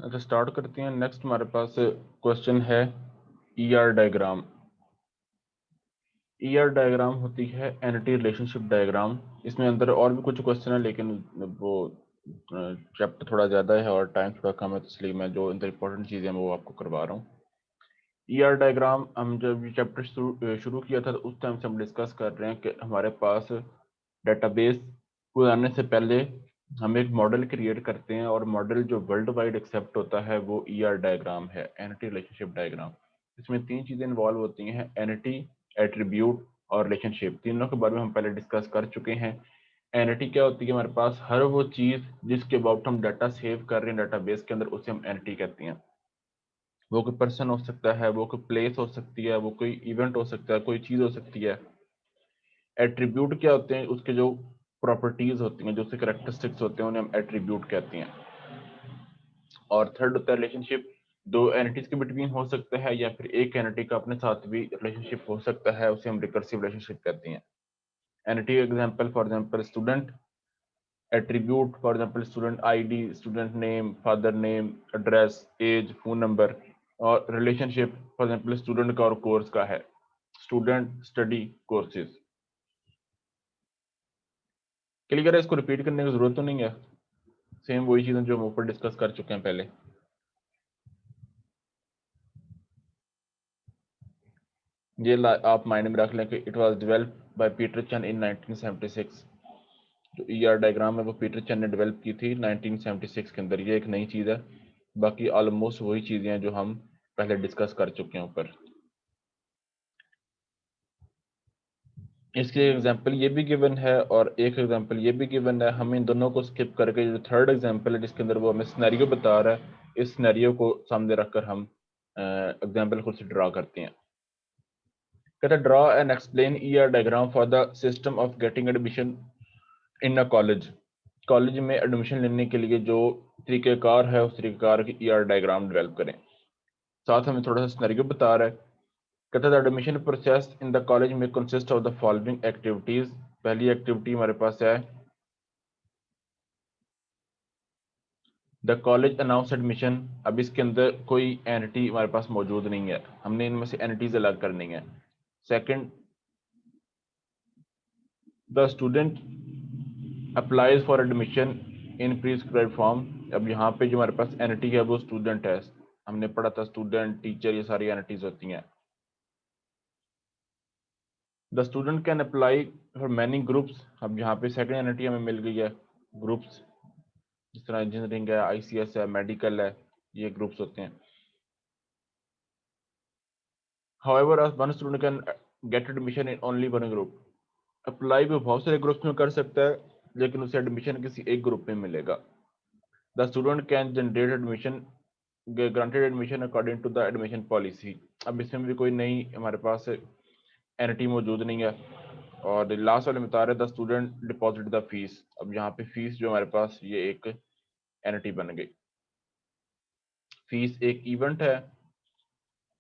अच्छा, स्टार्ट करते हैं। नेक्स्ट हमारे पास क्वेश्चन है ईआर डायग्राम। ईआर डायग्राम होती है एंटिटी रिलेशनशिप डायग्राम। इसमें अंदर और भी कुछ क्वेश्चन है, लेकिन वो चैप्टर थोड़ा ज़्यादा है और टाइम थोड़ा कम है, तो इसलिए मैं जो अंदर इंपॉर्टेंट चीज़ें हैं वो आपको करवा रहा हूँ। ईआर डायग्राम हम जब ये चैप्टर शुरू किया था, तो उस टाइम से हम डिस्कस कर रहे हैं कि हमारे पास डेटाबेस को आने से पहले हम एक मॉडल क्रिएट करते हैं, और मॉडल जो वर्ल्ड वाइड एक्सेप्ट होता है वो ईआर डायग्राम है, एंटिटी रिलेशनशिप डायग्राम। इसमें तीन चीज़ें इन्वॉल्व होती हैं, एंटिटी, एट्रीब्यूट और रिलेशनशिप। तीनों के बारे में हम पहले डिस्कस कर चुके हैं। एंटिटी क्या होती है? हमारे पास हर वो चीज़ जिसके अबाउट हम डाटा सेव कर रहे हैं डाटाबेस के अंदर, उसे हम एंटिटी कहते हैं। वो कोई पर्सन हो सकता है, वो कोई प्लेस हो सकती है, वो कोई इवेंट हो सकता है, कोई चीज़ हो सकती है। एट्रीब्यूट क्या होते हैं? उसके जो प्रॉपर्टीज होती हैं, जो उसके करेक्टरिस्टिक्स होते हैं, उन्हें हम एट्रीब्यूट कहते हैं। और थर्ड होता है रिलेशनशिप। दो एंटिटीज के बिटवीन हो सकता है, या फिर एक एंटिटी का अपने साथ भी रिलेशनशिप हो सकता है, उसे हम रिकर्सिव रिलेशनशिप कहते हैं। Entity example, for example student. Attribute for example student ID, student name, father name, address, age, phone number. और रिलेशनशिप फॉर एग्जांपल स्टूडेंट का और कोर्स का है, स्टूडेंट स्टडी कोर्सेज। क्लियर है? इसको रिपीट करने की जरूरत तो नहीं है, सेम वही चीजें जो हम ऊपर डिस्कस कर चुके हैं पहले। ये आप माइंड में रख लें कि it was developed by Peter चन इन 1976। जो ईआर डायग्राम है वो पीटर चन ने डेवलप की थी 1976 के अंदर। ये एक नई चीज़ है, बाकी ऑलमोस्ट वही चीज़ें हैं जो हम पहले डिस्कस कर चुके हैं ऊपर। इसके एग्जांपल ये भी गिवन है और एक एग्जांपल ये भी गिवन है। हम इन दोनों को स्किप करके जो थर्ड एग्जांपल है जिसके अंदर वो हमें सिनेरियो बता रहा है, इस सिनेरियो को सामने रखकर हम एग्जांपल खुद से ड्रा करते हैं। कहता है draw and explain ER diagram for the system of getting admission in a college. College में एडमिशन लेने के लिए जो तरीक़ेकार है, उस तरीक़ेकार की ईआर डायग्राम डेवलप करें। साथ हमें थोड़ा सा सिनेरियो बता रहा है। कहता है admission process in the college में consist of the following activities. पहली एक्टिविटी हमारे पास है द कॉलेज अनाउंस एडमिशन। अब इसके अंदर कोई एंटिटी हमारे पास मौजूद नहीं है, हमने इनमें से एंटिटीज अलग करनी है। Second, the student applies for admission in prescribed form. अब यहाँ पे जो हमारे पास एंटिटी है वो स्टूडेंट है। हमने पढ़ा था स्टूडेंट, टीचर, ये सारी एंटिटीज होती हैं। The student can apply for many groups. अब यहाँ पे सेकंड एंटिटी हमें मिल गई है, ग्रुप्स। जिस तरह इंजीनियरिंग है, आईसीएस है, मेडिकल है, ये ग्रुप्स होते हैं। However, as one student can get admission in only one group। Apply भी बहुत सारे ग्रुप्स में कर सकता है, लेकिन उसे एडमिशन किसी एक ग्रुप में मिलेगा। The student can generate admission granted admission according to the admission policy. अब इसमें भी कोई नई हमारे पास एंटिटी मौजूद नहीं है। और लास्ट वाले में बता रहे the student deposit the fees. अब यहाँ पे फीस जो हमारे पास ये एक एंटिटी बन गई। फीस एक इवेंट है,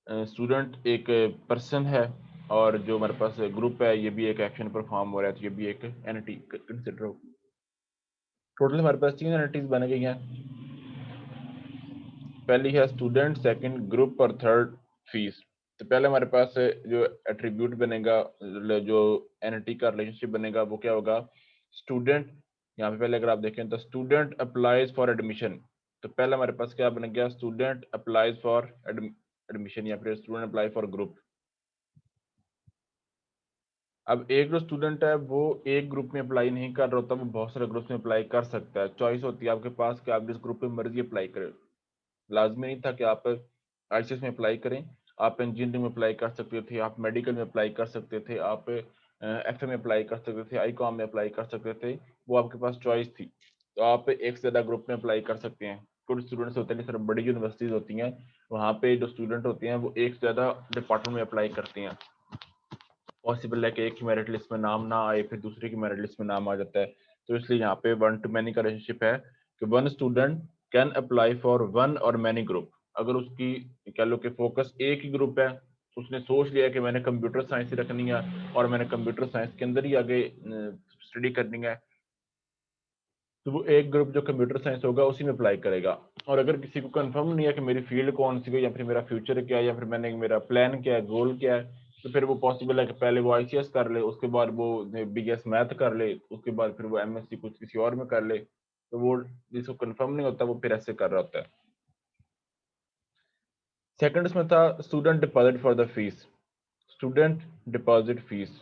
स्टूडेंट एक पर्सन है, और जो हमारे पास ग्रुप है ये भी एक एक्शन परफॉर्म हो रहा है, तो ये भी एक एंटिटी कंसिडर हो। टोटल हमारे पास तीन एंटिटीज बन गई हैं। पहली है स्टूडेंट, सेकंड ग्रुप और थर्ड फीस। तो पहले हमारे पास जो एट्रीब्यूट बनेगा, जो एंटिटी का रिलेशनशिप बनेगा वो क्या होगा? स्टूडेंट। यहाँ पे पहले अगर आप देखें तो स्टूडेंट अप्लाइज फॉर एडमिशन। तो पहले हमारे पास क्या बन गया? स्टूडेंट अप्लाइज फॉर एडमिशन, या फिर स्टूडेंट अप्लाई फॉर ग्रुप। अब एक जो स्टूडेंट है वो एक ग्रुप में अप्लाई नहीं कर रहा होता, वो बहुत सारे ग्रुप में अप्लाई कर सकता है। चॉइस होती है आपके पास कि आप जिस ग्रुप में मर्जी अप्लाई करें। लाजमी नहीं था कि आप आईसीएस में अप्लाई करें, आप इंजीनियरिंग में अप्लाई कर सकते थे, आप मेडिकल में अप्लाई कर सकते थे, आप एफए में अप्लाई कर सकते थे, आईकॉम में अप्लाई कर सकते थे। वो आपके पास चॉइस थी। तो आप एक से ज़्यादा ग्रुप में अप्लाई कर सकते हैं। कुछ स्टूडेंट्स होते हैं, सिर्फ बड़ी यूनिवर्सिटीज़ होती हैं, वहाँ पे जो स्टूडेंट होते हैं वो एक से ज़्यादा डिपार्टमेंट में अप्लाई करते हैं। पॉसिबल है कि एक की मेरिट लिस्ट में नाम ना आए, फिर दूसरे की मेरिट लिस्ट में नाम आ जाता है। तो इसलिए यहाँ पे वन टू मैनी का रिलेशनशिप है कि one student can apply for one और मैनी ग्रुप। अगर उसकी कह लो कि फोकस एक ही ग्रुप है, उसने सोच लिया कि मैंने कंप्यूटर साइंस ही रखनी है और मैंने कंप्यूटर साइंस के अंदर ही आगे स्टडी करनी है, तो वो एक ग्रुप जो कंप्यूटर साइंस होगा उसी में अप्लाई करेगा। और अगर किसी को कंफर्म नहीं है कि मेरी फील्ड कौन सी है या फिर मेरा फ्यूचर क्या है या फिर मैंने मेरा प्लान क्या है, गोल क्या है, तो फिर वो पॉसिबल है कि पहले वो आईसीएस कर ले, उसके बाद वो बीएस मैथ कर ले, उसके बाद फिर वो एमएससी कुछ किसी और में कर ले। तो वो जिसको कंफर्म नहीं होता वो फिर ऐसे कर रहा होता है। सेकंड इसमें था student deposit for the fees. Student deposit fees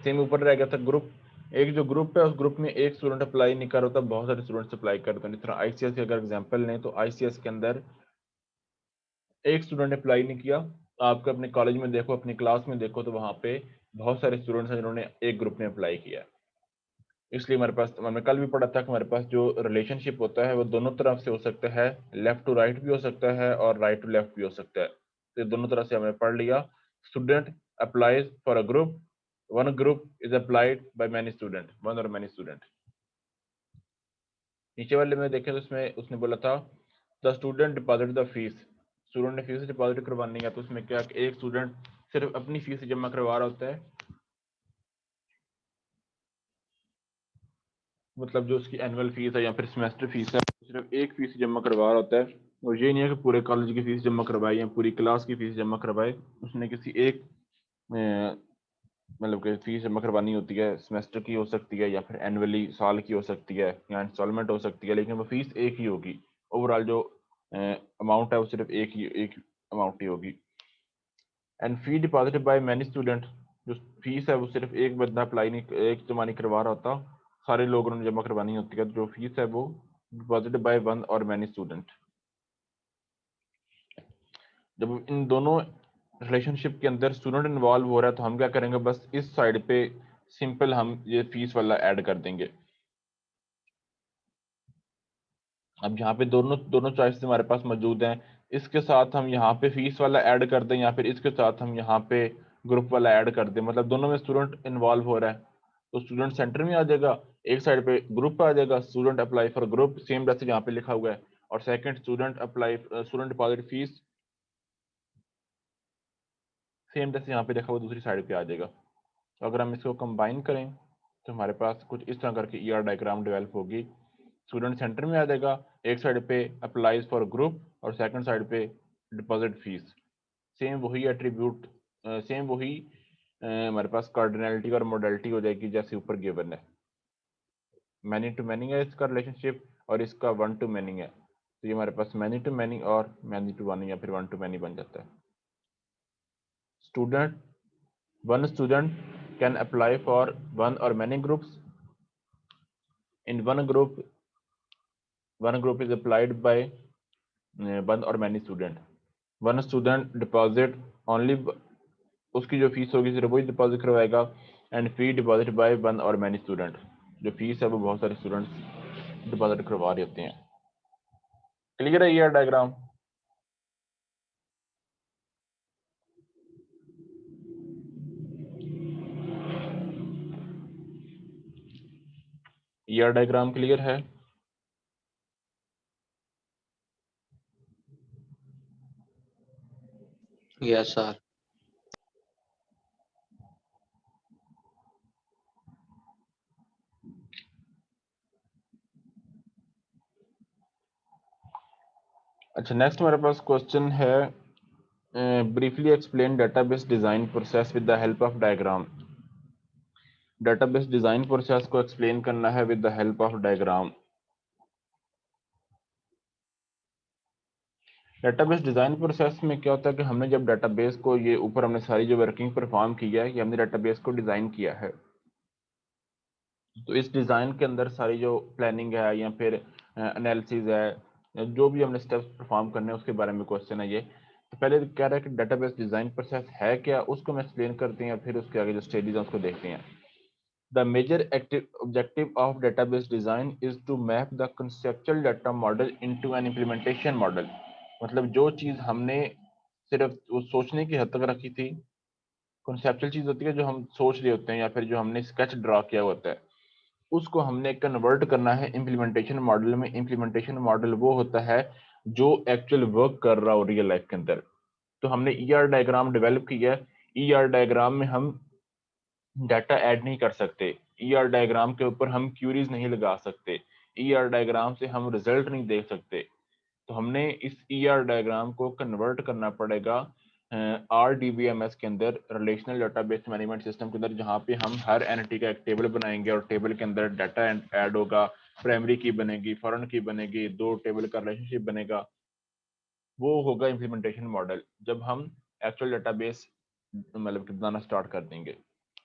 same ऊपर रह गया था। ग्रुप, एक जो ग्रुप है उस ग्रुप में एक स्टूडेंट अप्लाई नहीं कर रहा होता, बहुत सारे स्टूडेंट्स अप्लाई करते हैं। जिस तरह आईसीएस के अगर एग्जांपल लें तो आईसीएस के अंदर एक स्टूडेंट अप्लाई नहीं किया। आपके अपने कॉलेज में देखो, अपनी क्लास में देखो, तो वहां पे बहुत सारे स्टूडेंट्स हैं जिन्होंने एक ग्रुप में अप्लाई किया। इसलिए हमारे पास, मैंने कल भी पढ़ा था कि हमारे पास जो रिलेशनशिप होता है वो दोनों तरफ से हो सकता है, लेफ्ट टू राइट भी हो सकता है और राइट टू लेफ्ट भी हो सकता है। तो ये दोनों तरह से हमने पढ़ लिया। Student applies for a group, one group is applied by many student, one और मैनी स्टूडेंट। नीचे वाले में देखें तो उसमें उसने बोला था the student deposit the fees. Student ने फीस डिपॉजिट करवानी है, तो उसमें क्या, एक स्टूडेंट सिर्फ अपनी फीस जमा करवा रहा होता है, मतलब जो उसकी एनुअल फीस है या फिर सेमेस्टर फीस है, सिर्फ एक फीस जमा करवा रहा होता है। और ये नहीं है कि पूरे कॉलेज की फीस जमा करवाए या पूरी क्लास की फीस जमा करवाए। उसने किसी एक मतलब कि फीस जमा करवानी होती है, सेमेस्टर की हो सकती है या फिर एनुअली साल की हो सकती है या इंस्टॉलमेंट हो सकती है, लेकिन वो फीस एक ही होगी। ओवरऑल जो अमाउंट है वो सिर्फ एक अमाउंट ही होगी। And fee deposited by many student, जो फीस है वो सिर्फ एक बंदा अप्लाई नहीं, एक जमा नहीं करवा रहा होता, सारे लोगों ने जमा करवानी होती है। जो फीस है वो डिपॉजिटेड बाय वन और मैनी स्टूडेंट। जब इन दोनों रिलेशनशिप के अंदर स्टूडेंट इन्वॉल्व हो रहा है तो हम क्या करेंगे, बस इस साइड पे सिंपल हम ये फीस वाला ऐड कर देंगे। अब यहाँ पे दोनों दोनों चॉइस हमारे पास मौजूद हैं। इसके साथ हम यहाँ पे फीस वाला ऐड कर दें या फिर इसके साथ हम यहाँ पे ग्रुप वाला ऐड कर दें, मतलब दोनों में स्टूडेंट इन्वॉल्व हो रहा है। तो स्टूडेंट सेंटर में आ जाएगा, एक साइड पे ग्रुप आ जाएगा, student apply for group same जैसे यहाँ पे लिखा हुआ है, और second student apply student deposit fees same जैसे यहाँ पे लिखा हुआ दूसरी साइड पे आ जाएगा। तो अगर हम इसको कंबाइन करें तो हमारे पास कुछ इस तरह करके ईआर डायग्राम डेवलप होगी। स्टूडेंट सेंटर में आ जाएगा, एक साइड पे अप्लाइज फॉर ग्रुप और सेकंड साइड पे डिपॉजिट फीस। सेम वही एट्रीब्यूट, सेम वही हमारे पास कार्डिनलिटी और मॉडलिटी हो जाएगी जैसे ऊपर गिवन है। मैनी टू मैनी है इसका रिलेशनशिप और इसका वन टू मैनी है, तो ये हमारे पास मैनी टू मैनी और मैनी टू वन या फिर वन टू मैनी बन जाता है। Student, one student can apply for one or many groups. In one group is applied by one or many student. One student deposit only, उसकी जो fees होगी सिर्फ वही डिपॉजिट करवाएगा। And fee deposit by one और many student, जो fees है वो बहुत सारे स्टूडेंट्स डिपॉजिट करवा रहे होते हैं। क्लियर है ये डायग्राम? ये डायग्राम क्लियर है? Yes sir. अच्छा, नेक्स्ट हमारे पास क्वेश्चन है, briefly explain database design process with the help of diagram. Database design process को एक्सप्लेन करना है with the help of diagram. Database design process में क्या होता है कि हमने जब डेटाबेस को, ये ऊपर हमने सारी जो वर्किंग परफॉर्म की है, ये हमने डेटाबेस को डिजाइन किया है। तो इस डिजाइन के अंदर सारी जो प्लानिंग है या फिर एनालिसिस है, जो भी हमने स्टेप्स परफॉर्म करने हैं उसके बारे में क्वेश्चन है ये। तो पहले कह रहा है कि डेटाबेस डिजाइन प्रोसेस है क्या, उसको हम एक्सप्लेन करते हैं, फिर उसके आगे जो स्टेजेस हैं उसको देखते हैं। The major active objective of database design is to map the conceptual data model into an implementation model। मतलब जो चीज हमने सिर्फ वो सोचने की हद तक रखी थी, कॉन्सेप्चुअल चीज होती है जो हम सोच रहे होते हैं या फिर जो हमने स्केच ड्रा किया होता है, उसको हमने कन्वर्ट करना है इम्प्लीमेंटेशन मॉडल में। इम्प्लीमेंटेशन मॉडल वो होता है जो एक्चुअल वर्क कर रहा हो रियल लाइफ के अंदर। तो हमने ईआर डायग्राम डेवलप किया है। ईआर डायग्राम में हम डाटा ऐड नहीं कर सकते, ईआर डायग्राम के ऊपर हम क्यूरीज नहीं लगा सकते, ईआर डायग्राम से हम रिजल्ट नहीं देख सकते। तो हमने इस ER डायग्राम को कन्वर्ट करना पड़ेगा RDBMS के अंदर, रिलेशनल डेटाबेस मैनेजमेंट सिस्टम के अंदर, जहाँ पे हम हर एंटिटी का एक टेबल बनाएंगे और टेबल के अंदर डाटा ऐड होगा, प्राइमरी की बनेगी, फॉरेन की बनेगी, दो टेबल का रिलेशनशिप बनेगा। वो होगा इम्प्लीमेंटेशन मॉडल जब हम एक्चुअल डेटाबेस मतलब कि बनाना स्टार्ट कर देंगे।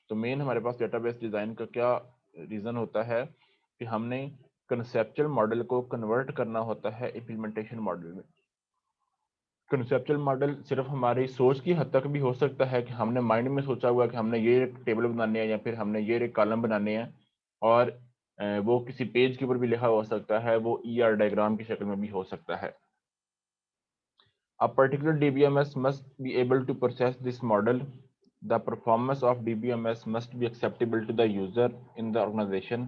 तो मेन हमारे पास डेटाबेस डिजाइन का क्या रीजन होता है कि हमने कंसेप्चुअल मॉडल को कन्वर्ट करना होता है इम्प्लीमेंटेशन मॉडल में। कंसेप्चुअल मॉडल सिर्फ हमारी सोच की हद तक भी हो सकता है कि हमने माइंड में सोचा हुआ कि हमने ये एक टेबल बनाने हैं या फिर हमने ये एक कॉलम बनाने हैं, और वो किसी पेज के ऊपर भी लिखा हो सकता है, वो ER डायग्राम की शक्ल में भी हो सकता है। A particular DBMS must be able to process this model. The performance of DBMS must be acceptable to the user in the organization.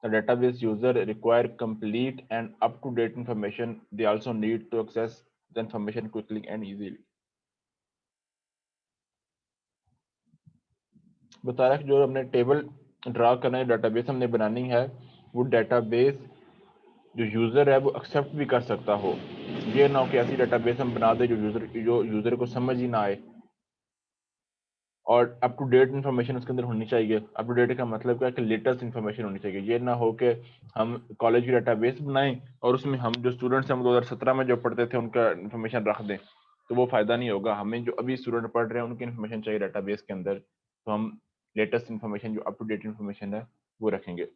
The database user require complete and up-to-date information. They also need to access the information quickly and easily. बता रहा है कि जो हमने table draw करना है, database हमने बनानी है, वो डेटाबेस जो यूजर है वो एक्सेप्ट भी कर सकता हो। ये ना हो कि ऐसी डेटाबेस हम बना दे जो यूजर को समझ ही ना आए, और अप टू डेट इन्फॉर्मेशन उसके अंदर होनी चाहिए। अप टू डेट का मतलब क्या है कि लेटेस्ट इन्फॉर्मेशन होनी चाहिए। ये ना हो कि हम कॉलेज की डेटाबेस बनाएं और उसमें हम जो स्टूडेंट्स हम 2017 में जो पढ़ते थे उनका इन्फॉर्मेशन रख दें, तो वो फायदा नहीं होगा। हमें जो अभी स्टूडेंट पढ़ रहे हैं उनकी इन्फॉर्मेशन चाहिए डेटाबेस के अंदर, तो हम लेटेस्ट इन्फॉर्मेशन जो अप टू डेट इन्फॉर्मेशन है वो रखेंगे।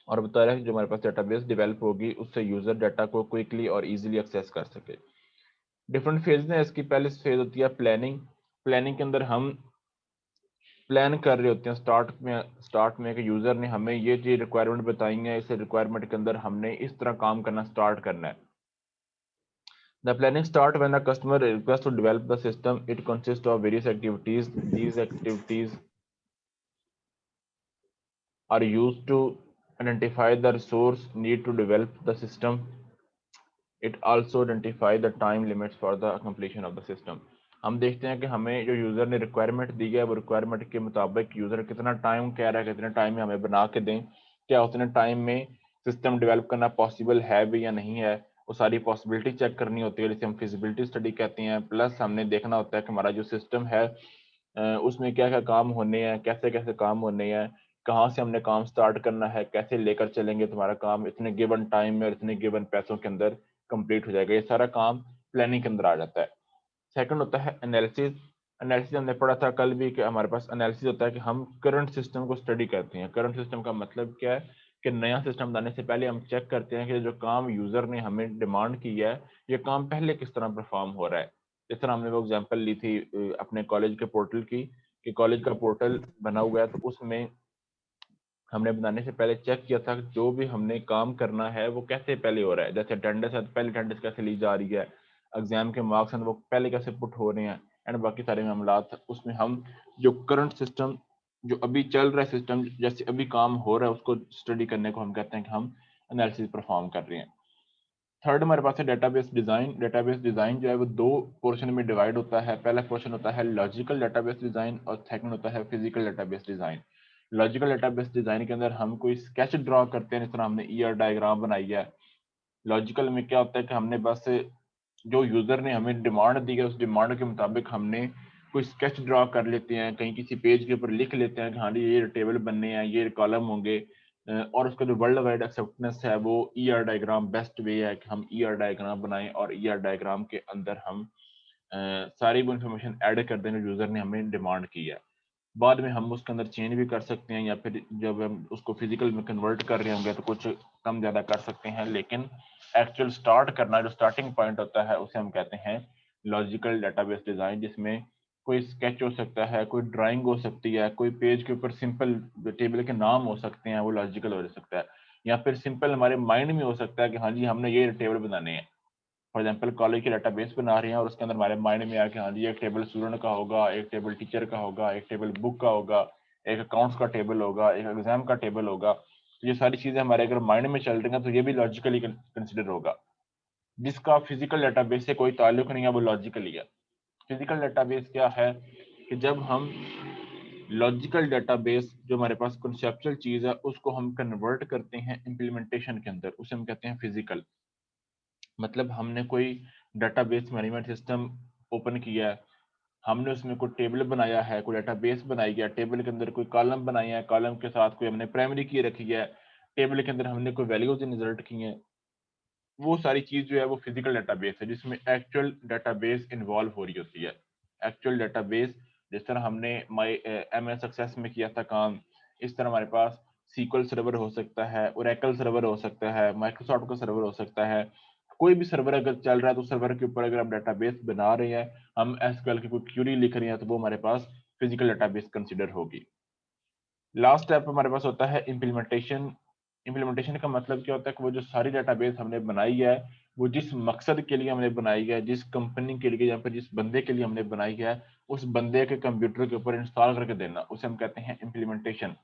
और बता रहा है कि जो हमारे पास डेटाबेस डेवलप होगी उससे यूजर डाटा को क्विकली और इजीली एक्सेस कर सके। डिफरेंट फेज है इसकी। पहले फेज होती है प्लानिंग। प्लानिंग के अंदर हम प्लान कर रहे होते हैं स्टार्ट में कि यूजर ने हमें ये चीज रिक्वायरमेंट बताई है, इस रिक्वायरमेंट के अंदर हमने इस तरह काम करना स्टार्ट करना है। The planning start when the customer request to develop the system. It consist of various activities. These activities are used to identify the resource need to develop the system. It also identify the time limits for the completion of the system. हम देखते हैं कि हमें जो user ने requirement दी है वो requirement के मुताबिक यूज़र कितना टाइम कह रहा है, कितने टाइम में हमें बना के दें, क्या उतने टाइम में सिस्टम डेवलप करना पॉसिबल है भी या नहीं है। वो सारी पॉसिबिलिटी चेक करनी होती है, जिसे हम फिजिबिलिटी स्टडी कहते हैं। प्लस हमने देखना होता है कि हमारा जो सिस्टम है उसमें क्या क्या काम होने हैं, कैसे कैसे काम होने हैं, कहाँ से हमने काम स्टार्ट करना है, कैसे लेकर चलेंगे तुम्हारा काम इतने गिवन टाइम में और इतने गिवन पैसों के अंदर कंप्लीट हो जाएगा। ये सारा काम प्लानिंग के अंदर आ जाता है। सेकंड होता है एनालिसिस। एनालिसिस हमने पढ़ा था कल भी कि हमारे पास एनालिसिस होता है कि हम करंट सिस्टम को स्टडी करते हैं। करंट सिस्टम का मतलब क्या है कि नया सिस्टम बनाने से पहले हम चेक करते हैं कि जो काम यूजर ने हमें डिमांड की है, ये काम पहले किस तरह परफॉर्म हो रहा है। इस तरह हमने वो एग्जांपल ली थी अपने कॉलेज के पोर्टल की, कि कॉलेज का पोर्टल बना हुआ है, तो उसमें हमने बनाने से पहले चेक किया था कि जो भी हमने काम करना है वो कैसे पहले हो रहा है। जैसे अटेंडेंस है तो पहले अटेंडेंस कैसे ली जा रही है, एग्जाम के मार्क्स हैं वो पहले कैसे पुट हो रहे हैं, एंड बाकी सारे मामलात। उसमें हम जो करंट सिस्टम जो अभी चल रहा है सिस्टम, जैसे अभी काम हो रहा है, उसको स्टडी करने को हम कहते हैं कि हम एनालिसिस परफॉर्म कर रहे हैं। थर्ड हमारे पास है डेटाबेस डिजाइन। डेटाबेस डिजाइन जो है वो दो पोर्शन में डिवाइड होता है। पहला पोर्शन होता है लॉजिकल डेटाबेस डिजाइन और सेकंड होता है physical database design. Logical database design के अंदर हम कोई स्केच ड्रॉ करते हैं, जिस तरह हमने ER डायग्राम बनाई है। लॉजिकल में क्या होता है कि हमने बस जो यूजर ने हमें डिमांड दी है उस डिमांड के मुताबिक हमने कोई स्केच ड्रॉ कर लेते हैं, कहीं किसी पेज के ऊपर लिख लेते हैं कि हाँ जी ये टेबल बनने हैं, ये कॉलम होंगे, और उसका जो वर्ल्ड वाइड एक्सेप्टेंस है वो ER डायग्राम बेस्ट वे है कि हम ER डायग्राम बनाएं और ER डायग्राम के अंदर हम सारी वो इन्फॉर्मेशन ऐड कर दें जो यूजर ने हमें डिमांड की है। बाद में हम उसके अंदर चेंज भी कर सकते हैं, या फिर जब हम उसको फिजिकल में कन्वर्ट कर रहे होंगे तो कुछ कम ज़्यादा कर सकते हैं। लेकिन एक्चुअल स्टार्ट करना जो स्टार्टिंग पॉइंट होता है उसे हम कहते हैं लॉजिकल डेटाबेस डिज़ाइन, जिसमें कोई स्केच हो सकता है, कोई ड्राइंग हो सकती है, कोई पेज के ऊपर सिंपल टेबल के नाम हो सकते हैं, वो लॉजिकल हो सकता है। या फिर सिंपल हमारे माइंड में हो सकता है कि हाँ जी हमने ये टेबल बनाने हैं। फॉर एग्जाम्पल कॉलेज की डेटाबेस बना रहे हैं और उसके अंदर हमारे माइंड में आया कि हाँ जी एक टेबल स्टूडेंट का होगा, एक टेबल टीचर का होगा, एक टेबल बुक का होगा, एक अकाउंट्स का टेबल होगा, एक एग्जाम का टेबल होगा। तो ये सारी चीजें हमारे अगर माइंड में चल रही हैं तो ये भी लॉजिकली कंसिडर होगा। जिसका फिजिकल डेटाबेस से कोई ताल्लुक नहीं है वो लॉजिकली है। फिजिकल डेटाबेस क्या है कि जब हम लॉजिकल डेटाबेस जो हमारे पास कंसेप्चुअल चीज है उसको हम कन्वर्ट करते हैं इम्प्लीमेंटेशन के अंदर, उसे हम कहते हैं फिजिकल। मतलब हमने कोई डेटाबेस मैनेजमेंट सिस्टम ओपन किया है, हमने उसमें कोई टेबल बनाया है, कोई डेटाबेस बनाई है, टेबल के अंदर कोई कॉलम बनाए हैं, कॉलम के साथ कोई हमने प्राइमरी की रखी है, टेबल के अंदर हमने कोई वैल्यूज इंसर्ट की हैं, वो सारी चीज जो है वो फिजिकल डेटाबेस है जिसमें एक्चुअल डेटाबेस इन्वॉल्व हो रही होती है। एक्चुअल डेटाबेस जिस तरह हमने माई एमएस सक्सेस में किया था काम, इस तरह हमारे पास सीक्वल सर्वर हो सकता है, ओरेकल सर्वर हो सकता है, माइक्रोसॉफ्ट का सर्वर हो सकता है। कोई भी सर्वर अगर चल रहा है तो सर्वर के ऊपर अगर हम डेटाबेस बना रहे हैं, हम एसक्यूएल की कोई क्यूरी लिख रहे हैं, तो वो हमारे पास फिजिकल डेटाबेस कंसिडर होगी। लास्ट स्टेप हमारे पास होता है इम्प्लीमेंटेशन। इम्प्लीमेंटेशन का मतलब क्या होता है कि वो जो सारी डेटाबेस हमने बनाई है, वो जिस मकसद के लिए हमने बनाई है, जिस कंपनी के लिए या फिर जिस बंदे के लिए हमने बनाई है, उस बंदे के कंप्यूटर के ऊपर इंस्टॉल करके देना, उसे हम कहते हैं इम्प्लीमेंटेशन।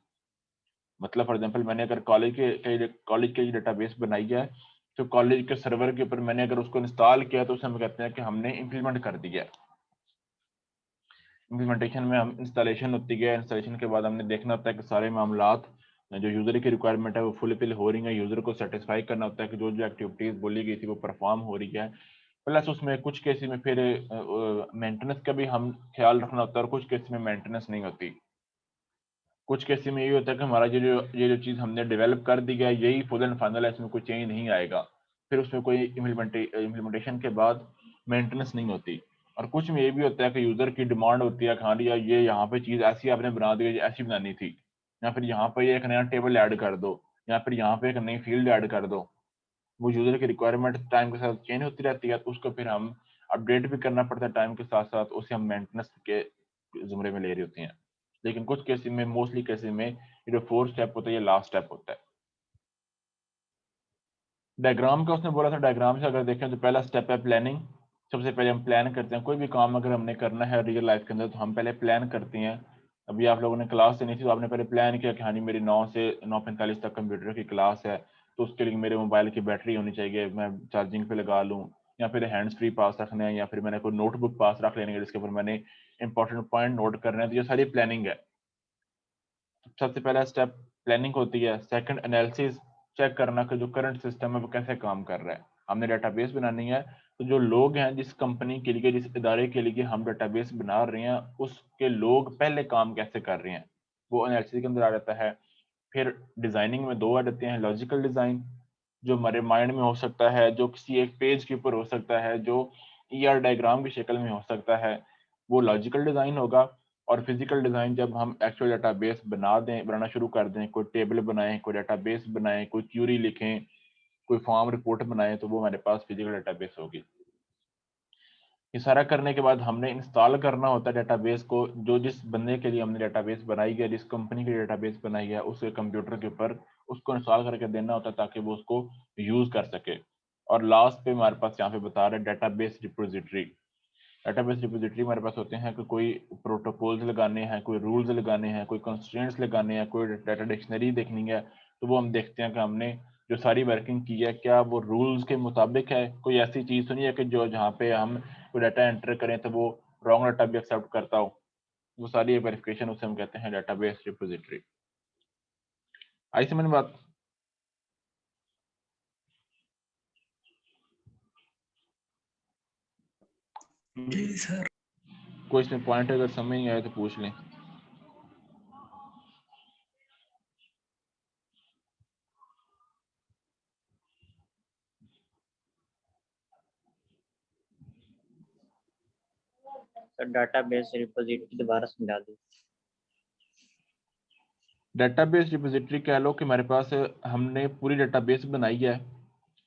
मतलब फॉर एग्जांपल मैंने अगर कॉलेज के डेटाबेस बनाई है, तो कॉलेज के सर्वर के ऊपर मैंने अगर उसको इंस्टॉल किया तो उसे हम कहते हैं कि हमने इम्प्लीमेंट कर दिया। इम्प्लीमेंटेशन में हम इंस्टॉलेशन होती है, इंस्टॉलेशन के बाद हमने देखना होता है कि सारे मामलात जो यूज़र की रिक्वायरमेंट है वो फुलफिल हो रही है, यूज़र को सेटिस्फाई करना होता है कि जो जो एक्टिविटीज़ बोली गई थी वो परफॉर्म हो रही है। प्लस उसमें कुछ केसेस में फिर मेंटेनेंस का भी हम ख्याल रखना होता है और कुछ केसेस में मेंटेनेंस नहीं होती। कुछ केसेस में ये होता है कि हमारा ये जो चीज़ हमने डेवलप कर दी है यही फुल एंड फाइनल है, इसमें कोई चेंज नहीं आएगा। फिर उसमें कोई इम्प्लीमेंटेशन के बाद मेंटेनेंस नहीं होती। और कुछ में ये भी होता है कि यूज़र की डिमांड होती है कि हाँ जी, ये यहाँ पे चीज़ ऐसी आपने बना दी है, ये ऐसी बनानी थी। या फिर यहाँ पे एक नया टेबल ऐड कर दो, या फिर यहाँ पे एक नई फील्ड ऐड कर दो। वो यूज़र की रिक्वायरमेंट टाइम के साथ चेंज होती रहती है, तो उसको फिर हम अपडेट भी करना पड़ता है टाइम के साथ-साथ, उसे हम मेंटेनेंस के ज़ुमरे में ले रही होती हैं। लेकिन कुछ केसेस में, मोस्टली केसेस में, ये जो 4 स्टेप होता है, ये लास्ट स्टेप होता है। डायग्राम का उसने बोला था, डायग्राम से अगर देखें तो पहला स्टेप है प्लानिंग। सबसे पहले हम प्लान करते हैं, कोई भी काम अगर हमने करना है रियल लाइफ के अंदर तो हम पहले प्लान करते हैं। अभी आप लोगों ने क्लास लेनी थी तो आपने पहले प्लान किया कि हाँ जी, मेरी 9 से 9:45 तक कंप्यूटर की क्लास है, तो उसके लिए मेरे मोबाइल की बैटरी होनी चाहिए, मैं चार्जिंग पे लगा लूँ, या फिर हैंड्स फ्री पास रखने हैं, या फिर मैंने कोई नोटबुक पास रख लेनी है जिसके ऊपर मैंने इंपॉर्टेंट पॉइंट नोट करने हैं, तो ये सारी प्लानिंग है। सबसे पहला स्टेप प्लानिंग होती है। सेकंड एनालिसिस, चेक करना कि जो करंट सिस्टम है वो कैसे काम कर रहा है। हमने डेटाबेस बनानी है, तो जो लोग हैं जिस कंपनी के लिए, जिस इदारे के लिए हम डेटाबेस बना रहे हैं, उसके लोग पहले काम कैसे कर रहे हैं, वो एनालिसिस के अंदर आ जाता है। फिर डिजाइनिंग में दो आ जाते हैं, लॉजिकल डिजाइन जो हमारे माइंड में हो सकता है, जो किसी एक पेज के ऊपर हो सकता है, जो ईआर डायग्राम की शक्ल में हो सकता है, वो लॉजिकल डिजाइन होगा। और फिजिकल डिजाइन जब हम एक्चुअल डेटाबेस बनाना शुरू कर दें, कोई टेबल बनाएं, कोई डेटाबेस बनाएं, कोई क्यूरी लिखें, कोई फॉर्म रिपोर्ट बनाएं, तो वो हमारे पास फिजिकल डेटाबेस होगी। ये सारा करने के बाद हमने इंस्टॉल करना होता है डेटाबेस को, जो जिस बंदे के लिए हमने डेटाबेस बनाई है, जिस कंपनी की डेटाबेस बनाई है, उसके कंप्यूटर के ऊपर उसको इंस्टॉल करके देना होता है ताकि वो उसको यूज कर सके। और लास्ट पे हमारे पास यहाँ पे बता रहे हैं डेटाबेस रिपोजिटरी। डेटाबेस रिपोजिटरी हमारे पास होते हैं कि कोई प्रोटोकॉल्स लगाने हैं, कोई रूल्स लगाने हैं, कोई कंस्ट्रेंट्स लगाने हैं, कोई डाटा डिक्शनरी देखनी है, तो वो हम देखते हैं कि हमने जो सारी वर्किंग की है क्या वो रूल्स के मुताबिक है। कोई ऐसी चीज़ तो नहीं है कि जो जहाँ पे हम कोई डाटा एंटर करें तो वो रॉन्ग डाटा भी एक्सेप्ट करता हो। वो सारी वेरिफिकेशन उसे हम कहते हैं डेटाबेस रिपोजिटरी। आई समझ में बात? जी सर। कोई इसमें पॉइंट अगर समझ नहीं आए तो पूछ लें। सर डाटाबेस रिपोजिटरी दोबारा समझा दो। डेटाबेस रिपोजिटरी कह लो कि हमारे पास हमने पूरी डेटाबेस बनाई है।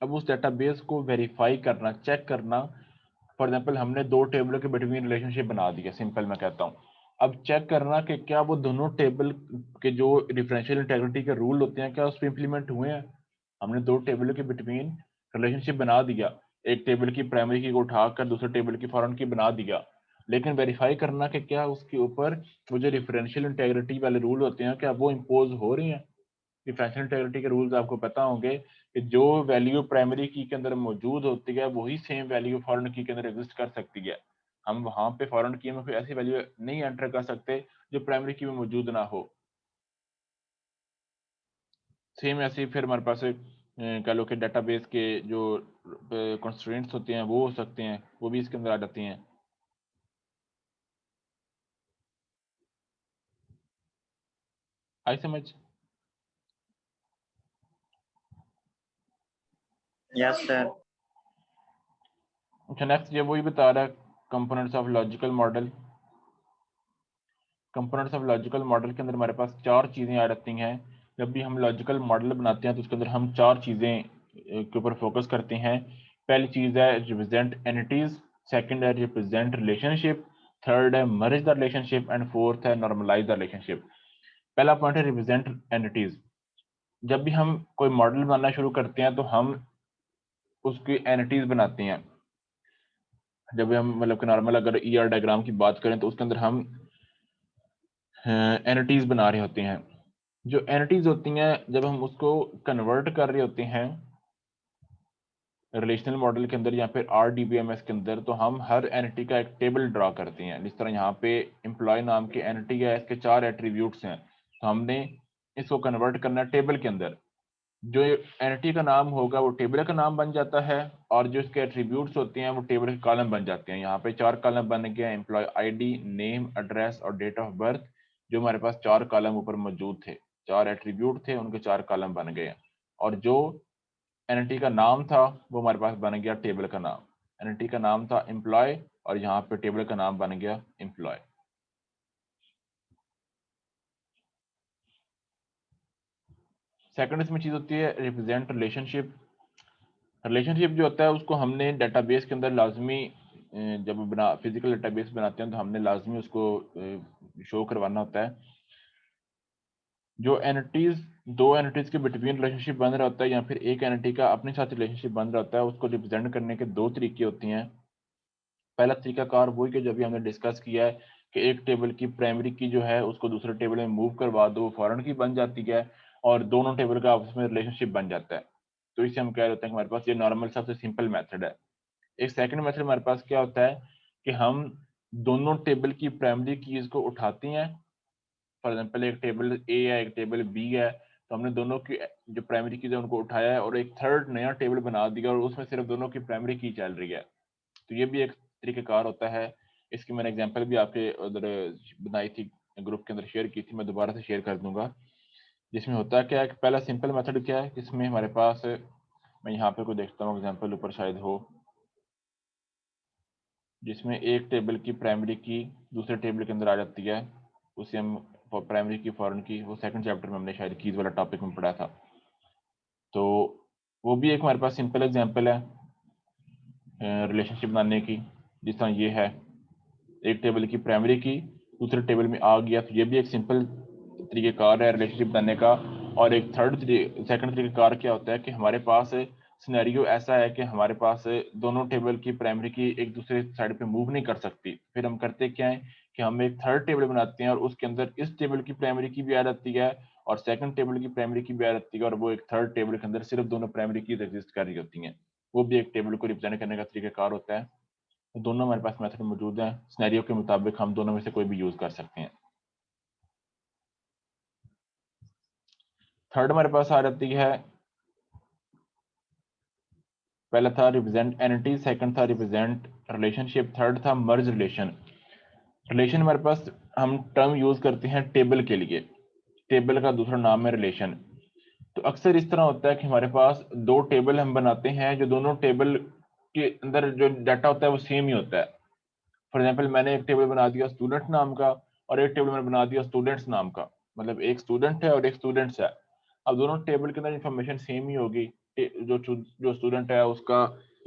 अब उस डेटाबेस को वेरीफाई करना, चेक करना। फॉर एग्जांपल हमने दो टेबलों के बिटवीन रिलेशनशिप बना दी है, सिंपल मैं कहता हूँ। अब चेक करना कि क्या वो दोनों टेबल के जो डिफरेंशियल इंटीग्रिटी के रूल होते हैं क्या उस पर इंप्लीमेंट हुए हैं। हमने दो टेबलों के बिटवीन रिलेशनशिप बना दिया, एक टेबल की प्राइमरी की को उठाकर दूसरे टेबल की फॉरेन की बना दिया, लेकिन वेरीफाई करना कि क्या उसके ऊपर वो जो डिफरेंशियल इंटीग्रिटी वाले रूल होते हैं क्या वो इम्पोज हो रही हैं। डिफरेंशियल इंटीग्रिटी के रूल्स आपको पता होंगे कि जो वैल्यू प्राइमरी की के अंदर मौजूद होती है वही सेम वैल्यू फॉरेन की के अंदर एग्जिस्ट कर सकती है। हम वहां पे फॉरेन की में कोई ऐसी वैल्यू नहीं एंटर कर सकते जो प्राइमरी की में मौजूद ना हो। सेम ऐसे ही फिर हमारे पास कह लो कि डेटाबेस के जो कंस्ट्रेंट्स होते हैं वो हो सकते हैं, वो भी इसके अंदर आ जाती हैं। आई समझ? Yes sir. अच्छा, नेक्स्ट ये वही बता रहा है components of logical model. Components of logical model के अंदर हमारे पास 4 चीज़ें आ जाती हैं। जब भी हम लॉजिकल मॉडल बनाते हैं तो उसके अंदर हम 4 चीज़ें के ऊपर फोकस करते हैं। पहली चीज़ है रिप्रेजेंट एंटिटीज, सेकंड है रिप्रेजेंट रिलेशनशिप, थर्ड है merge the relationship and fourth है नॉर्मलाइज द रिलेशनशिप। पहला पॉइंट है रिप्रेजेंट एंटिटीज। जब भी हम कोई मॉडल बनाना शुरू करते हैं तो हम उसकी एंटिटीज बनाते हैं। जब भी हम मतलब कि नॉर्मल अगर ईआर डायग्राम की बात करें तो उसके अंदर हम एंटिटीज बना रहे होते हैं। जो एंटिटीज होती हैं जब हम उसको कन्वर्ट कर रहे होते हैं रिलेशनल मॉडल के अंदर या फिर आरडीबीएमएस के अंदर, तो हम हर एंटिटी का एक टेबल ड्रा करते हैं। जिस तरह यहाँ पे एम्प्लॉय नाम की एंटिटी है, इसके 4 एट्रीब्यूट्स हैं, तो हमने इसको कन्वर्ट करना है टेबल के अंदर। जो एंटिटी का नाम होगा वो टेबल का नाम बन जाता है, और जो इसके एट्रीब्यूट्स होते हैं वो टेबल के कॉलम बन जाते हैं। यहाँ पे 4 कॉलम बन गए, एम्प्लॉय आईडी, नेम, एड्रेस और डेट ऑफ बर्थ। जो हमारे पास 4 कॉलम ऊपर मौजूद थे, 4 एट्रीब्यूट थे, उनके 4 कॉलम बन गए। और जो एंटिटी का नाम था वो हमारे पास बन गया टेबल का नाम। एंटिटी का नाम था एम्प्लॉय और यहाँ पे टेबल का नाम बन गया एम्प्लॉय। सेकंड इसमें चीज होती है रिप्रेजेंट रिलेशनशिप। रिलेशनशिप जो होता है उसको हमने डेटाबेस के अंदर लाजमी जब बना फिजिकल डेटाबेस बनाते हैं तो हमने लाजमी उसको शो करवाना होता है। जो एंटिटीज, दो एंटिटीज के बिटवीन रिलेशनशिप बन रहा होता है या फिर एक एंटिटी का अपने साथ रिलेशनशिप बन रहा होता है, उसको रिप्रेजेंट करने के 2 तरीके होते हैं। पहला तरीकाकार वही कि जब भी हमने डिस्कस किया है कि एक टेबल की प्राइमरी की जो है उसको दूसरे टेबल में मूव करवा दो, वो फॉरेन की बन जाती है और दोनों टेबल का आपस में रिलेशनशिप बन जाता है। तो इसे हम कह रहे होते हैं कि हमारे पास ये नॉर्मल सबसे सिंपल मेथड है। एक सेकंड मेथड हमारे पास क्या होता है कि हम दोनों टेबल की प्राइमरी कीज को उठाते हैं। फॉर एग्जाम्पल एक टेबल ए है, एक टेबल बी है, तो हमने दोनों की जो प्राइमरी कीज है उनको उठाया है और एक थर्ड नया टेबल बना दिया और उसमें सिर्फ दोनों की प्राइमरी की चल रही है। तो ये भी एक तरीक़ेकार होता है। इसकी मैंने एग्जांपल भी आपके उधर बनाई थी, ग्रुप के अंदर शेयर की थी, मैं दोबारा से शेयर कर दूंगा। जिसमें होता क्या है कि पहला सिंपल मेथड क्या है, इसमें हमारे पास, मैं यहाँ पे को देखता हूँ एग्जांपल ऊपर शायद हो, जिसमें एक टेबल की प्राइमरी की दूसरे टेबल के अंदर आ जाती है, उसे हम प्राइमरी की फॉरेन की, वो सेकंड चैप्टर में हमने शायद कीज वाला टॉपिक में पढ़ा था। तो वो भी एक हमारे पास सिंपल एग्जांपल है रिलेशनशिप बनाने की। जिस तरह ये है, एक टेबल की प्राइमरी की दूसरे टेबल में आ गया, तो ये भी एक सिंपल तरीक़ेकार है रिलेशनशिप बनाने का। और एक सेकंड तरीक़ेकार क्या होता है कि हमारे पास सिनेरियो ऐसा है कि हमारे पास दोनों टेबल की प्राइमरी की एक दूसरे साइड पे मूव नहीं कर सकती, फिर हम करते क्या है कि हम एक थर्ड टेबल बनाते हैं और उसके अंदर इस टेबल की प्राइमरी की भी आ जाती है और सेकंड टेबल की प्राइमरी की भी आ जाती है, और वो एक थर्ड टेबल के अंदर सिर्फ दोनों प्राइमरी की एग्जिस्ट कर रही होती हैं। वो भी एक टेबल को रिप्रेजेंट करने का तरीक़ाकार होता है। तो दोनों हमारे पास मेथड मौजूद हैं, सिनेरियो के मुताबिक हम दोनों में से कोई भी यूज कर सकते हैं। थर्ड हमारे पास आ जाती है, पहला था रिप्रेजेंट एंटिटी, सेकंड था रिप्रेजेंट रिलेशनशिप, थर्ड था मर्ज रिलेशन। रिलेशन हमारे पास हम टर्म यूज करते हैं टेबल के लिए, टेबल का दूसरा नाम है रिलेशन। तो अक्सर इस तरह होता है कि हमारे पास 2 टेबल हम बनाते हैं, जो दोनों टेबल के अंदर जो डाटा होता है वो सेम ही होता है। फॉर एग्जाम्पल मैंने एक टेबल बना दिया स्टूडेंट नाम का और एक टेबल मैंने बना दिया स्टूडेंट्स नाम का, मतलब एक स्टूडेंट है और एक स्टूडेंट्स है। अब दोनों टेबल के अंदर इंफॉर्मेशन सेम ही होगी। जो स्टूडेंट है उसका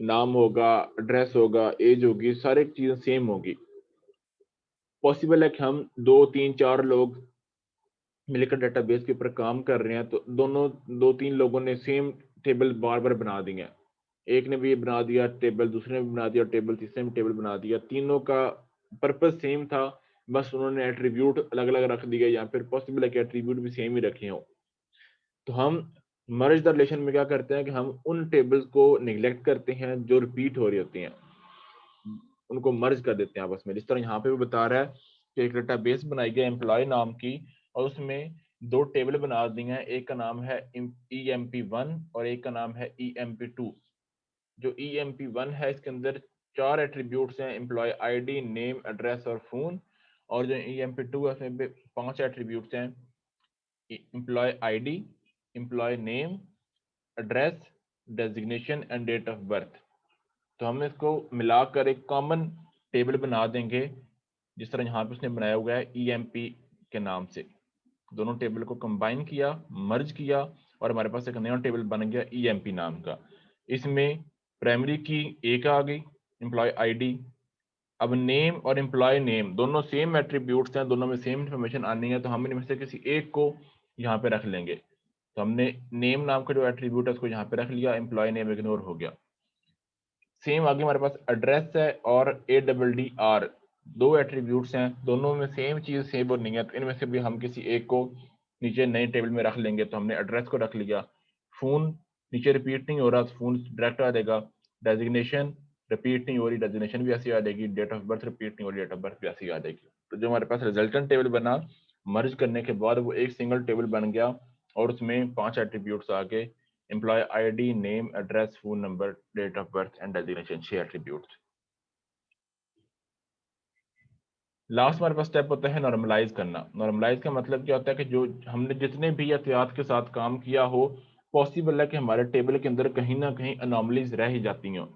नाम होगा, एड्रेस होगा, एज होगी, सारी चीजें सेम होगी। पॉसिबल है कि हम 2 3 4 लोग मिलकर डेटाबेस के ऊपर काम कर रहे हैं, तो दोनों 2 3 लोगों ने सेम टेबल बार बार बना दी है। एक ने भी बना दिया टेबल, दूसरे ने भी बना दिया टेबल, तीसरे ने भी टेबल बना दिया, तीनों का पर्पस सेम था, बस उन्होंने एट्रीब्यूट अलग अलग रख दिए, या फिर पॉसिबल है कि एट्रीब्यूट भी सेम ही रखे हो। तो हम मर्ज द रिलेशन में क्या करते हैं कि हम उन टेबल्स को निगलेक्ट करते हैं जो रिपीट हो रही होती हैं, उनको मर्ज कर देते हैं आपस में। जिस तरह यहाँ पे भी बता रहा है कि एक डेटाबेस बनाई गई एम्प्लॉय नाम की और उसमें दो टेबल बना दी हैं, एक का नाम है EMP1 और एक का नाम है EMP2। जो EMP1 है इसके अंदर 4 एट्रीब्यूट्स हैं, एम्प्लॉय आईडी, नेम, एड्रेस और फोन। और जो EMP2 है उसमें 5 एट्रीब्यूट्स हैं, employee ID, employee name, address, designation and date of birth. तो हम इसको मिलाकर एक कॉमन टेबल बना देंगे, जिस तरह यहाँ पे उसने बनाया हुआ है EMP के नाम से। दोनों टेबल को कंबाइन किया, मर्ज किया और हमारे पास एक नया टेबल बन गया EMP नाम का। इसमें प्राइमरी की एक आ गई, एम्प्लॉय आईडी। अब नेम और एम्प्लॉय नेम दोनों सेम एट्रीब्यूट्स हैं, दोनों में सेम इन्फॉर्मेशन आनी है, तो हम इनमें से किसी एक को यहाँ पे रख लेंगे। तो हमने नेम नाम का जो एट्रीब्यूट है उसको यहाँ पे रख लिया, एम्प्लॉय नेम इग्नोर हो गया। सेम आगे हमारे पास एड्रेस है और ADDR, दो एट्रीब्यूट्स हैं, दोनों में सेम चीज सेम होनी है, तो इनमें से भी हम किसी एक को नीचे नए टेबल में रख लेंगे। तो हमने एड्रेस को रख लिया। फोन नीचे रिपीट नहीं हो रहा, तो फोन डायरेक्ट आ जाएगा। डेजिग्नेशन रिपीट नहीं हो रही, डेजिग्नेशन भी ऐसी आ जाएगी। डेट ऑफ बर्थ रिपीट नहीं हो रही, डेट ऑफ बर्थ भी ऐसी आ जाएगी। तो जो हमारे पास रिजल्टेंट टेबल बना, मर्ज करने के बाद वो एक सिंगल टेबल बन गया और उसमें 5 एट्रीब्यूट्स आ गए, employee ID, name, address, phone number, date of birth and designation, 6 attributes. Last हमारे पास स्टेप होता है नॉर्मलाइज करना। नॉर्मलाइज का मतलब क्या होता है कि जो हमने जितने भी एहतियात के साथ काम किया हो, पॉसिबल है कि हमारे टेबल के अंदर कहीं ना कहीं अनॉमलीज रह ही जाती हों।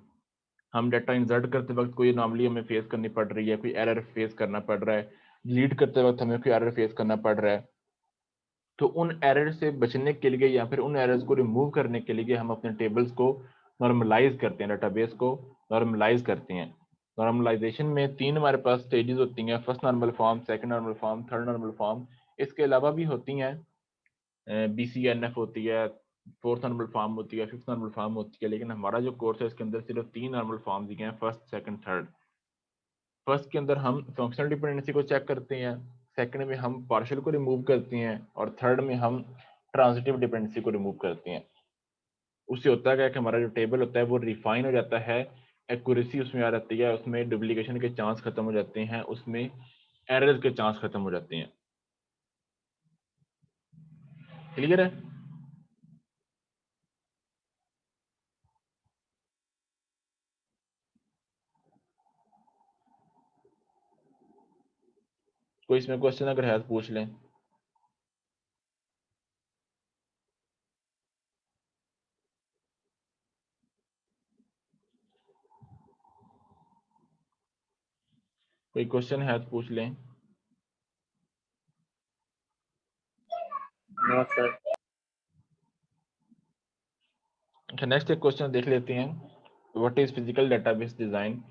हम डाटा इंसर्ट करते वक्त कोई अनॉमली हमें फेस करनी पड़ रही है, कोई एरर फेस करना पड़ रहा है, डिलीट करते वक्त हमें कोई एरर फेस करना पड़ रहा है। तो उन एरर से बचने के लिए या फिर उन एरर्स को रिमूव करने के लिए हम अपने टेबल्स को नॉर्मलाइज करते हैं, डाटाबेस को नॉर्मलाइज करते हैं। नॉर्मलाइजेशन में 3 हमारे पास स्टेजेस होती हैं, first normal form, second normal form, third normal form. इसके अलावा भी होती हैं, BCNF होती है, फोर्थ नॉर्मल फॉर्म होती है, फिफ्थ नॉर्मल फॉर्म होती है, लेकिन हमारा जो कोर्स है इसके अंदर सिर्फ 3 नॉर्मल फॉर्म दिए हैं, फर्स्ट, सेकंड, थर्ड। फर्स्ट के अंदर हम फंक्शनल डिपेंडेंसी को चेक करते हैं, सेकंड में हम पार्शियल को रिमूव करते हैं और थर्ड में हम ट्रांजिटिव डिपेंडेंसी को रिमूव करते हैं। उससे होता है कि हमारा जो टेबल होता है वो रिफाइन हो जाता है, एक्यूरेसी उसमें आ जाती है, उसमें डुप्लीकेशन के चांस खत्म हो जाते हैं, उसमें एरर्स के चांस खत्म हो जाते हैं। क्लियर है? कोई इसमें क्वेश्चन अगर है तो पूछ लें। कोई क्वेश्चन है तो पूछ लें। No sir. अच्छा, नेक्स्ट एक क्वेश्चन देख लेते हैं। What is physical database design?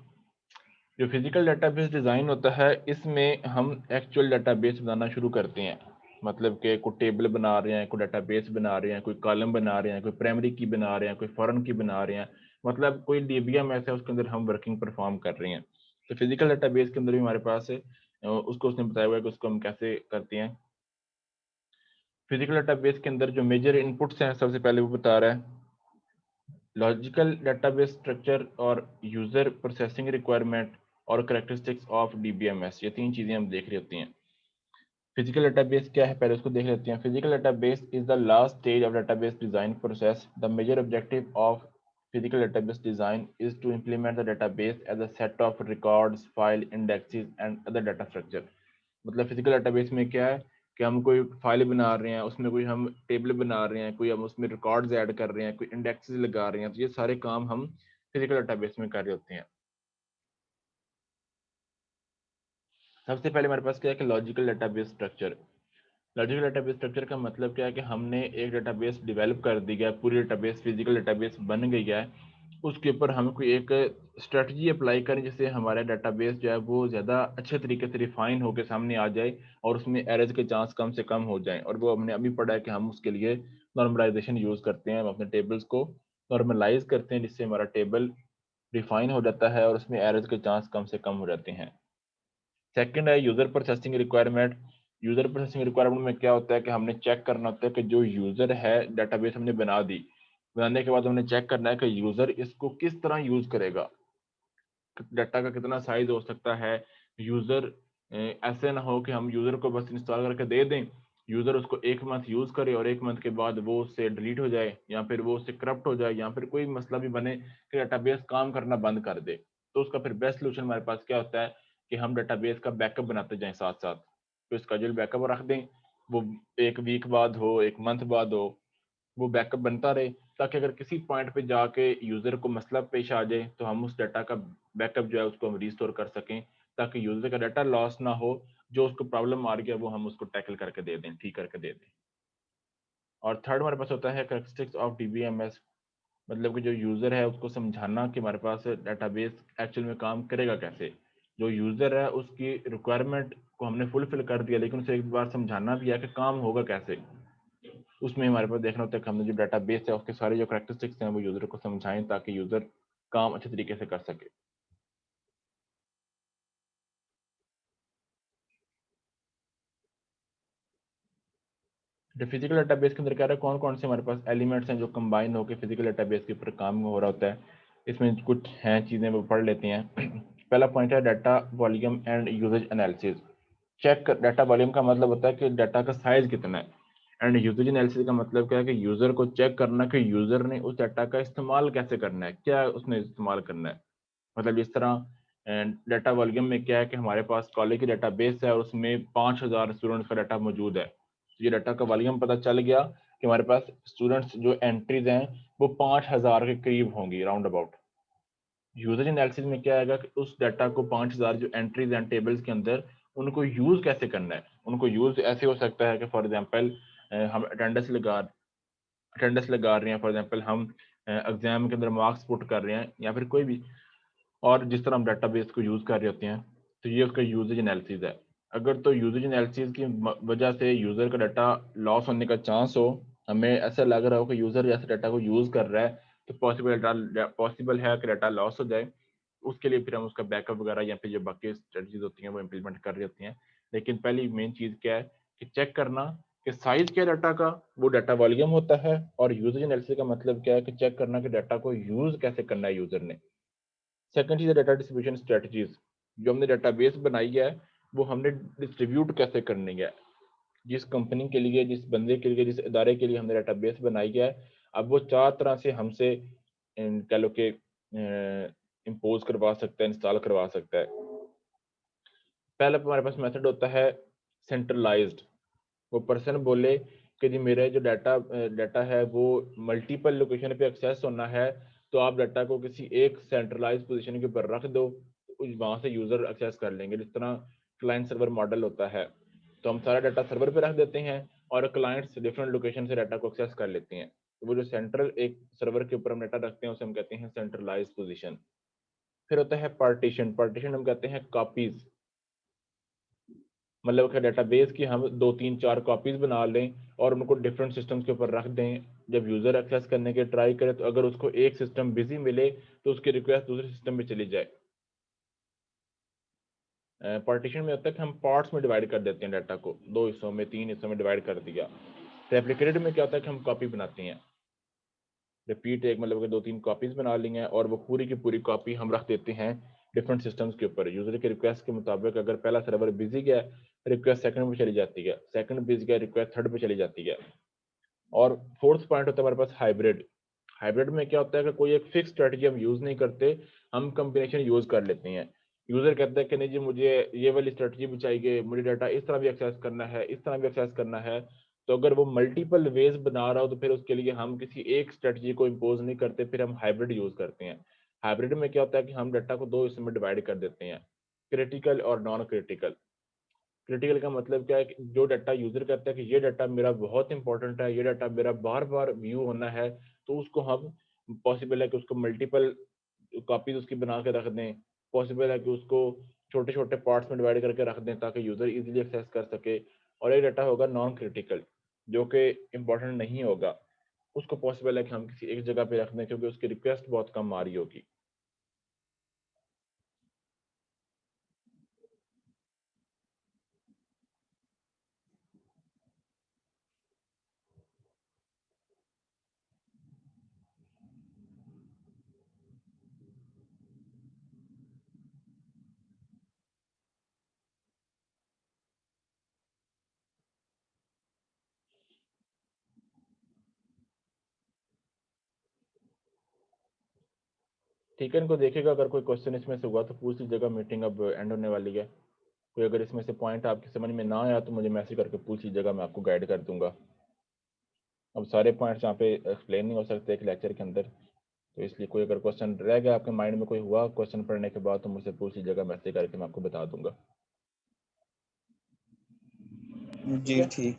जो फिजिकल डेटाबेस डिजाइन होता है, इसमें हम एक्चुअल डेटाबेस बनाना शुरू करते हैं। मतलब कि कोई टेबल बना रहे हैं, कोई डेटाबेस बना रहे हैं, कोई कॉलम बना रहे हैं, कोई प्राइमरी की बना रहे हैं, कोई फॉरेन की बना रहे हैं, मतलब कोई DBM ऐसा है उसके अंदर हम वर्किंग परफॉर्म कर रहे हैं। तो फिजिकल डेटाबेस के अंदर भी हमारे पास है, उसको उसने बताया हुआ है कि उसको हम कैसे करते हैं। फिजिकल डेटाबेस के अंदर जो मेजर इनपुट्स हैं, सबसे पहले वो बता रहा है लॉजिकल डेटाबेस स्ट्रक्चर और यूजर प्रोसेसिंग रिक्वायरमेंट और करेक्टरिस्टिक्स ऑफ DBMS। ये 3 चीजें हम देख रही होती हैं। फिजिकल डेटाबेस क्या है पहले उसको देख लेते हैं। Physical database is the last stage of database design process. The major objective of physical database design is to implement the database as a set of records, file, indexes and other data structure। मतलब physical database में क्या है कि हम कोई file बना रहे हैं, उसमें कोई हम टेबल बना रहे हैं, कोई हम उसमें रिकॉर्ड्स ऐड कर रहे हैं, कोई इंडेक्सेस लगा रहे हैं, तो ये सारे काम हम फिजिकल डेटाबेस में कर रहे होते हैं। सबसे पहले हमारे पास क्या है कि logical database structure. Logical database structure का मतलब क्या है कि हमने एक डेटाबेस डेवलप कर दी है, पूरी डेटाबेस फिजिकल डेटाबेस बन गई है, उसके ऊपर हम कोई एक स्ट्रेटजी अप्लाई करें जिससे हमारा डेटाबेस जो है वो ज़्यादा अच्छे तरीके से रिफाइन होकर सामने आ जाए और उसमें एरर्स के चांस कम से कम हो जाएं। और वो हमने अभी पढ़ा है कि हम उसके लिए नॉर्मलाइजेशन यूज़ करते हैं, हम अपने टेबल्स को नॉर्मलाइज करते हैं जिससे हमारा टेबल रिफाइन हो जाता है और उसमें एरर्स के चांस कम से कम हो जाते हैं। सेकंड है user processing requirement. User processing requirement में क्या होता है कि हमने चेक करना होता है कि जो यूजर है, डेटाबेस हमने बना दी, बनाने के बाद हमने चेक करना है कि यूजर इसको किस तरह यूज करेगा, डाटा का कितना साइज हो सकता है। यूजर ऐसे ना हो कि हम यूजर को बस इंस्टॉल करके दे दें यूज़र उसको 1 मंथ यूज़ करे और 1 मंथ के बाद वो उससे डिलीट हो जाए या फिर वो उससे करप्ट हो जाए या फिर कोई मसला भी बने कि डेटाबेस काम करना बंद कर दे। तो उसका फिर बेस्ट सॉल्यूशन हमारे पास क्या होता है कि हम डेटाबेस का बैकअप बनाते जाएँ साथ-साथ। तो स्केड्यूल बैकअप रख दें, वो 1 वीक बाद हो, 1 मंथ बाद हो, वो बैकअप बनता रहे ताकि अगर किसी पॉइंट पे जाके यूज़र को मसला पेश आ जाए, तो हम उस डाटा का बैकअप जो है उसको हम रिस्टोर कर सकें, ताकि यूज़र का डाटा लॉस ना हो, जो उसको प्रॉब्लम आ रही है वो हम उसको टैकल करके दे दें, ठीक करके दे दें। और थर्ड हमारे पास होता है कैरेक्टरिस्टिक्स ऑफ डीबीएमएस, मतलब कि जो यूज़र है उसको समझाना कि हमारे पास डेटाबेस एक्चुअल में काम करेगा कैसे। जो यूज़र है उसकी रिक्वायरमेंट को हमने फुलफिल कर दिया, लेकिन उसे एक बार समझाना भी है कि काम होगा कैसे। उसमें हमारे पास देखना होता है कि हमने जो डेटाबेस है उसके सारे जो कैरेक्टरिस्टिक्स हैं वो यूज़र को समझाएँ ताकि यूज़र काम अच्छे तरीके से कर सके। जो फिजिकल डेटाबेस के अंदर कह रहा है कौन-कौन से हमारे पास एलिमेंट्स हैं जो कंबाइन होके फिजिकल डेटाबेस के ऊपर काम हो रहा होता है। इसमें कुछ हैं चीज़ें वो पढ़ लेते हैं। पहला पॉइंट है data volume and usage analysis. Check data volume का मतलब होता है कि डाटा का साइज़ कितना है एंड यूसेज एनालिसिस का मतलब क्या है कि यूज़र को चेक करना कि यूज़र ने उस डाटा का इस्तेमाल कैसे करना है, क्या उसने इस्तेमाल करना है। मतलब इस तरह डाटा वॉल्यूम में क्या है कि हमारे पास कॉलेज की डेटाबेस है और उसमें 5000 स्टूडेंट्स का डाटा मौजूद है। तो ये डाटा का वॉल्यूम पता चल गया कि हमारे पास स्टूडेंट्स जो एंट्रीज़ हैं, वो 5000 के करीब होंगी राउंड अबाउट। यूसेज एनालिसिस में क्या आएगा कि उस डाटा को 5000 जो एंट्रीज़ हैं टेबल्स के अंदर, उनको यूज़ कैसे करना है। उनको यूज़ ऐसे हो सकता है कि फॉर एग्ज़ाम्पल हम अटेंडेंस लगा रहे हैं, फॉर एग्ज़ाम्पल हम एग्ज़ाम के अंदर मार्क्स पुट कर रहे हैं या फिर कोई भी और जिस तरह हम डेटाबेस को यूज़ कर रहे होते हैं, तो ये उसका यूसेज एनालिसिस है। अगर तो यूसेज एनालिसिस की वजह से यूज़र का डाटा लॉस होने का चांस हो, हमें ऐसा लग रहा हो कि यूज़र ऐसे डाटा को यूज़ कर रहा है, तो पॉसिबल है कि डाटा लॉस हो जाए। उसके लिए फिर हम उसका बैकअप वगैरह या फिर जो बाकी स्ट्रेटजीज़ होती हैं, वो इम्प्लीमेंट कर रही होती हैं। लेकिन पहली मेन चीज़ क्या है कि चेक करना कि साइज़ क्या है डाटा का, वो डाटा वॉल्यूम होता है और यूसेज एनालिसिस का मतलब क्या है कि चेक करना कि डाटा को यूज़ कैसे करना है यूज़र ने। सेकंड चीज़ है डाटा डिस्ट्रीब्यूशन स्ट्रेटजीज़। जो हमने डेटाबेस बनाई है, वो हमने डिस्ट्रीब्यूट कैसे करनी है। जिस कंपनी के लिए, जिस बंदे के लिए, जिस इदारे के लिए हमने डेटाबेस बनाई है, अब वो 4 तरह से हमसे कह लो कि इम्पोज़ करवा सकता है, इंस्टॉल करवा सकता है। पहला हमारे पास मेथड होता है सेंट्रलाइज़्ड। वो पर्सन बोले कि जी मेरा जो डाटा है वो मल्टीपल लोकेशन पे एक्सेस होना है, तो आप डाटा को किसी एक सेंट्रलाइज़ पोज़ीशन के ऊपर रख दो, वहाँ से यूज़र एक्सेस कर लेंगे। जिस तरह क्लाइंट सर्वर मॉडल होता है, तो हम सारा डाटा सर्वर पे रख देते हैं और क्लाइंट्स डिफरेंट लोकेशन से डाटा को एक्सेस कर लेते हैं। तो वो जो सेंट्रल एक सर्वर के ऊपर हम डाटा रखते हैं, उसे हम कहते हैं सेंट्रलाइज़्ड पोज़ीशन। फिर होता है पार्टीशन, पार्टीशन हम कहते हैं कॉपीज़। मतलब कि डेटाबेस की हम 2, 3, 4 कॉपीज़ बना लें और उनको डिफरेंट सिस्टम्स के ऊपर रख दें। जब यूज़र एक्सेस करने की ट्राई करे तो अगर उसको एक सिस्टम बिज़ी मिले तो उसकी रिक्वेस्ट दूसरे सिस्टम में चली जाए। पार्टीशन में होता है कि हम पार्ट्स में डिवाइड कर देते हैं डाटा को, 2 हिस्सों में, 3 हिस्सों में डिवाइड कर दिया। रेप्लिकेटेड में क्या होता है कि हम कॉपी बनाते हैं। रिपीट एक मतलब कि 2-3 कॉपीज़ बना ली हैं और वो पूरी की पूरी कॉपी हम रख देते हैं डिफरेंट सिस्टम्स के ऊपर। यूज़र की रिक्वेस्ट के मुताबिक अगर पहला सर्वर बिज़ी गया, रिक्वेस्ट सेकंड पे चली जाती है, सेकंड बिज़ी गया, रिक्वेस्ट थर्ड पे चली जाती है। और फोर्थ पॉइंट होता है हमारे पास हाइब्रिड। हाइब्रिड में क्या होता है कि कोई एक फिक्स स्ट्रेटजी हम यूज़ नहीं करते, हम कॉम्बिनेशन यूज़ कर लेते हैं। यूज़र कहता है कि नहीं जी मुझे ये वाली स्ट्रेटजी भी चाहिए, मुझे डाटा इस तरह भी एक्सेस करना है, इस तरह भी एक्सेस करना है। तो अगर वो मल्टीपल वेज़ बना रहा हो तो फिर उसके लिए हम किसी एक स्ट्रेटजी को इम्पोज़ नहीं करते, फिर हम हाइब्रिड यूज़ करते हैं। हाइब्रिड में क्या होता है कि हम डाटा को 2 हिस्सों में डिवाइड कर देते हैं, क्रिटिकल और नॉन क्रिटिकल। क्रिटिकल का मतलब क्या है कि जो डाटा यूज़र कहता है कि ये डाटा मेरा बहुत इंपॉर्टेंट है, ये डाटा मेरा बार-बार व्यू होना है, तो उसको हम पॉसिबल है कि उसको मल्टीपल कॉपीज़ उसकी बना के रख दें। पॉसिबल है कि उसको छोटे-छोटे पार्ट्स में डिवाइड करके रख दें ताकि यूज़र ईज़िली एक्सेस कर सके। और एक डाटा होगा नॉन क्रिटिकल, जो कि इंपॉर्टेंट नहीं होगा। उसको पॉसिबल है कि हम किसी एक जगह पे रख दें क्योंकि उसकी रिक्वेस्ट बहुत कम आ रही होगी। ठीक है, इनको देखिएगा, अगर कोई क्वेश्चन इसमें से हुआ तो पूछ लीजिएगा, मीटिंग अब एंड होने वाली है। कोई अगर इसमें से पॉइंट आपकी समझ में ना आया तो मुझे मैसेज करके पूछ लीजिएगा, मैं आपको गाइड कर दूंगा। अब सारे पॉइंट्स यहाँ पे एक्सप्लेन नहीं हो सकते एक लेक्चर के अंदर, तो इसलिए कोई अगर क्वेश्चन रह गया आपके माइंड में कोई हुआ क्वेश्चन पढ़ने के बाद तो मुझसे पूछ लीजिएगा, मैसेज करके मैं आपको बता दूंगा। ठीक जी है। ठीक।